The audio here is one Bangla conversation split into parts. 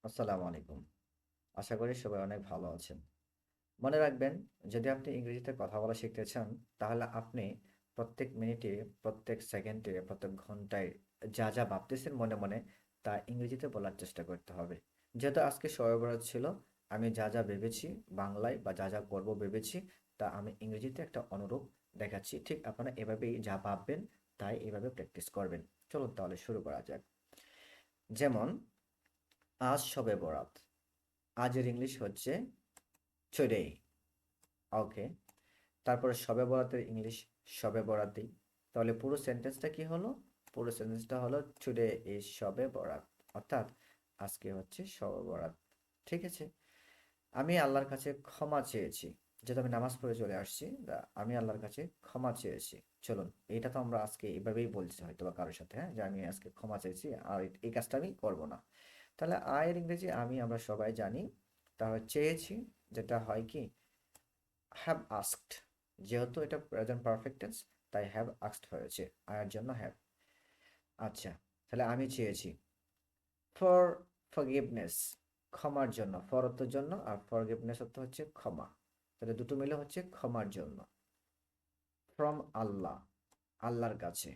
আসসালামু আলাইকুম। আশা করি সবাই অনেক ভালো আছেন। মনে রাখবেন, যদি আপনি ইংরেজিতে কথা বলা শিখতে চান, তাহলে আপনি প্রত্যেক মিনিটে, প্রত্যেক সেকেন্ডে, প্রত্যেক ঘন্টায় যা ভাবতেছেন মনে মনে, তা ইংরেজিতে বলার চেষ্টা করতে হবে। যেহেতু আজকে শবে বরাত ছিল, আমি যা ভেবেছি বাংলায় বা যা করব ভেবেছি, তা আমি ইংরেজিতে একটা অনুরূপ দেখাচ্ছি। ঠিক আপনারা এভাবেই যা ভাববেন, তাই এভাবে প্র্যাকটিস করবেন। চলুন তাহলে শুরু করা যাক। যেমন, আজ শবে বরাত। আজের ইংলিশ হচ্ছে টুডে। ওকে। তারপরে শবে বরাতের ইংলিশ শবে বরাত দিই। তাহলে পুরো সেন্টেন্সটা কি হলো? পুরো সেন্টেন্সটা হলো টুডে ইজ শবে বরাত। অর্থাৎ আজকে হচ্ছে শবে বরাত। ঠিক আছে? আমি আল্লাহর কাছে ক্ষমা চেয়েছি। যেহেতু আমি নামাজ পড়ে চলে আসছি, আমি আল্লাহর কাছে ক্ষমা চেয়েছি। চলুন, এটা তো আমরা আজকে এভাবেই বলছি হয়তো বা কারোর সাথে, হ্যাঁ, যে আমি আজকে ক্ষমা চেয়েছি আর এই কাজটা আমি করব না। তাহলে আয়ের ইংরেজি আমরা সবাই জানি। তাহলে চেয়েছি, যেটা হয় কি, হ্যাভ আস্কড। যেহেতু এটা প্রেজেন্ট পারফেক্ট টেন্স, তাই হ্যাভ আস্কড হয়েছে, আয়ের জন্য হ্যাভ। আচ্ছা, তাহলে আমি চেয়েছি ফর ফরগিভনেস, ক্ষমার জন্য। ফর অর্থ জন্য আর ফরগিভনেস অর্থ হচ্ছে ক্ষমা। তাহলে দুটো মিলে হচ্ছে ক্ষমার জন্য। ফ্রম আল্লাহ, আল্লাহর কাছে।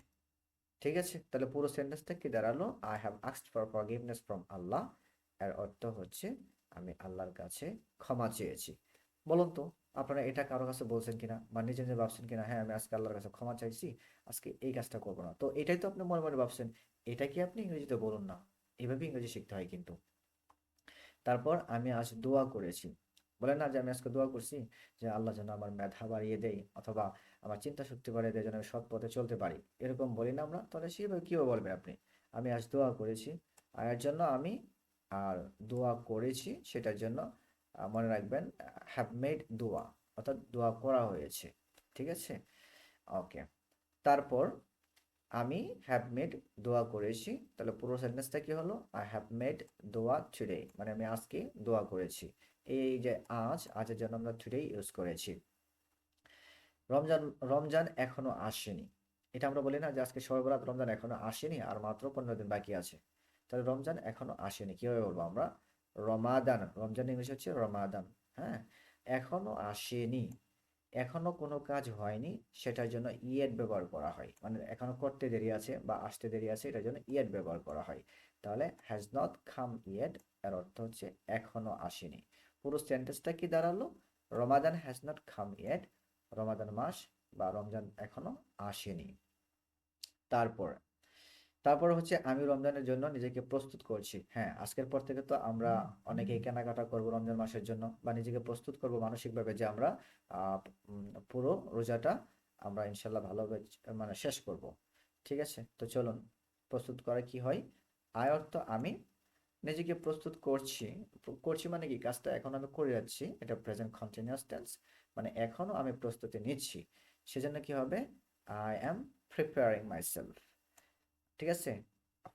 ঠিক আছে? তাহলে পুরো সেন্টেন্সটা কি দাঁড়ালো? I have asked for forgiveness from Allah. এর অর্থ হচ্ছে আমি আল্লাহর কাছে ক্ষমা চেয়েছি। বলুন তো, আপনারা এটা কারো কাছে বলছেন কিনা বা নিজে নিজে ভাবছেন কিনা, হ্যাঁ আমি আজকে আল্লাহর কাছে ক্ষমা চাইছি, আজকে এই কাজটা করবো না। তো এটাই তো আপনি মনে মনে ভাবছেন। এটা কি আপনি ইংরেজিতে বলুন না। এভাবে ইংরেজি শিখতে হয় কিন্তু। তারপর আমি আজ দোয়া করেছি। বলে না যে আমি আজকে দোয়া করছি যে আল্লাহ যেন আমার মেধা বাড়িয়ে দেয়, অথবা আমার চিন্তা শক্তি বাড়িয়ে দেয়, যেন আমি সৎ পথে চলতে পারি। এরকম বলি না আমরা? তাহলে সেভাবে কিভাবে বলবেন আপনি? আমি আজ দোয়া করেছি, আর এর জন্য আমি, আর দোয়া করেছি সেটার জন্য মনে রাখবেন হ্যাভ মেড দোয়া, অর্থাৎ দোয়া করা হয়েছে। ঠিক আছে? ওকে। তারপর আমি হ্যাভ মেড দোয়া করেছি। তাহলে পুরো সেন্টেন্সটা কি হলো? আই হ্যাভ মেড দোয়া টুডে, মানে আমি আজকে দোয়া করেছি। এই যে আজ, আজের জন্য আমরা টুডে ইউজ করেছি। রমজান, রমজান এখনো আসেনি। এটা আমরা বলি না যে আজকে শবে বরাত, রমজান এখনো আসেনি আর মাত্র 15 দিন বাকি আছে। তাহলে রমজান এখনো আসেনি কিভাবে বলবো আমরা? রমাদান। রমজান ইংলিশ হচ্ছে রমাদান। হ্যাঁ, এখনো আসেনি, এখনো কোনো কাজ হয়নি, সেটার জন্য ইয়েট ব্যবহার করা হয়। মানে এখনো করতে দেরি আছে বা আসতে দেরি আছে, এটার জন্য ইয়েট ব্যবহার করা হয়। তাহলে হ্যাজ নট কাম ইয়েট, এর অর্থ হচ্ছে এখনো আসেনি। পুরো সেন্টেন্সটা কি দাঁড়ালো? রমাদান হ্যাজ নট কাম ইয়েট, রমাদান মাস বা রমজান এখনো আসেনি। তারপর তারপর হচ্ছে আমি রমজানের জন্য নিজেকে প্রস্তুত করছি। হ্যাঁ, আজকের পর থেকে তো আমরা অনেকেই কেনাকাটা করব রমজান মাসের জন্য, বা নিজেকে প্রস্তুত করব মানসিকভাবে যে আমরা পুরো রোজাটা আমরা ইনশাল্লাহ ভালোভাবে মানে শেষ করব। ঠিক আছে? তো চলুন, প্রস্তুত করা কি হয়? আয় অর্থ আমি, নিজেকে প্রস্তুত করছি। করছি মানে কি, কাজটা এখন আমি করে যাচ্ছি, এটা প্রেজেন্ট কন্টিনিউয়াস টেন্স, মানে এখনো আমি প্রস্তুতি নিচ্ছি। সেজন্য কি হবে? I am preparing myself. ঠিক আছে?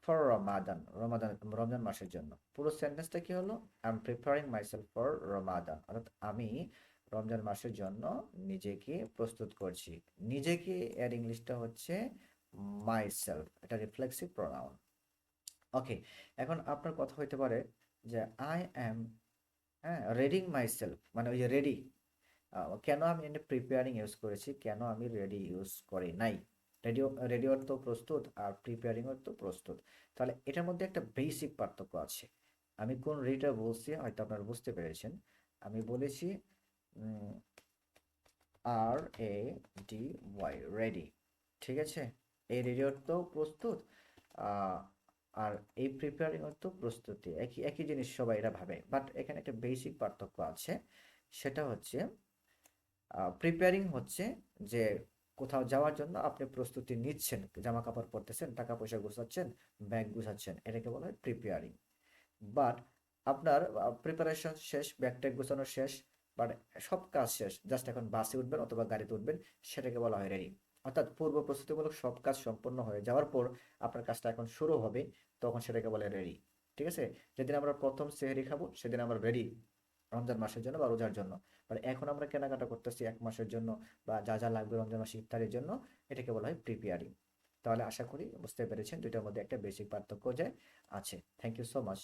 ফর রমাদান, রমাদান রমজান মাসের জন্য। পুরো সেন্টেন্সটা কি হলো? I am preparing myself for Ramadan, অর্থাৎ আমি রমজান মাসের জন্য নিজেকে প্রস্তুত করছি। নিজেকে এর ইংলিশটা হচ্ছে মাইসেলফ, এটা রিফ্লেক্সিভ প্রোনাউন। ওকে। এখন আপনার কথা হইতে পারে যে আই অ্যাম, হ্যাঁ, রিডিং মাইসেলফ, মানে ওই যে রেডি। কেন আমি এখানে প্রিপেয়ারিং ইউজ করেছি, কেন আমি রেডি ইউজ করি নাই? রেডিও, রেডিওর তো প্রস্তুত, আর প্রিপেয়ারিংয়ের তো প্রস্তুত। তাহলে এটার মধ্যে একটা বেসিক পার্থক্য আছে। আমি কোন রেডিটা বলছি হয়তো আপনারা বুঝতে পেরেছেন। আমি বলেছি আর এ ডি ওয়াই, রেডি। ঠিক আছে? এই রেডিওর তো প্রস্তুত, আহ, আর এই প্রিপেয়ারিং এর তো প্রস্তুতি, একই একই জিনিস সবাই এরা ভাবে, বাট এখানে একটা বেসিক পার্থক্য আছে। সেটা হচ্ছে প্রিপেয়ারিং হচ্ছে যে কোথাও যাওয়ার জন্য আপনি প্রস্তুতি নিচ্ছেন, জামা কাপড় পরতেছেন, টাকা পয়সা গুছাচ্ছেন, ব্যাগ গুছাচ্ছেন, এটাকে বলা হয় প্রিপেয়ারিং। বাট আপনার প্রিপারেশন শেষ, ব্যাগ ট্যাগ গোছানো শেষ, বাট সব কাজ শেষ, জাস্ট এখন বাসে উঠবেন অথবা গাড়িতে উঠবেন, সেটাকে বলা হয় রেডি। অর্থাৎ পূর্ব প্রস্তুতিমূলক সব কাজ সম্পন্ন হয়ে যাওয়ার পর আপনার কাজটা এখন শুরু হবে, তখন সেটাকে বলে রেডি। ঠিক আছে? যেদিন আমরা প্রথম সেহরি খাবো সেদিন আমরা রেডি রমজান মাসের জন্য বা রোজার জন্য। বাট এখন আমরা কেনাকাটা করতেছি এক মাসের জন্য, বা যা লাগবে রমজান মাসে ইফতারের জন্য, এটাকে বলা হয় প্রিপেয়ারিং। তাহলে আশা করি বুঝতে পেরেছেন দুইটার মধ্যে একটা বেসিক পার্থক্য যে আছে। Thank you so much.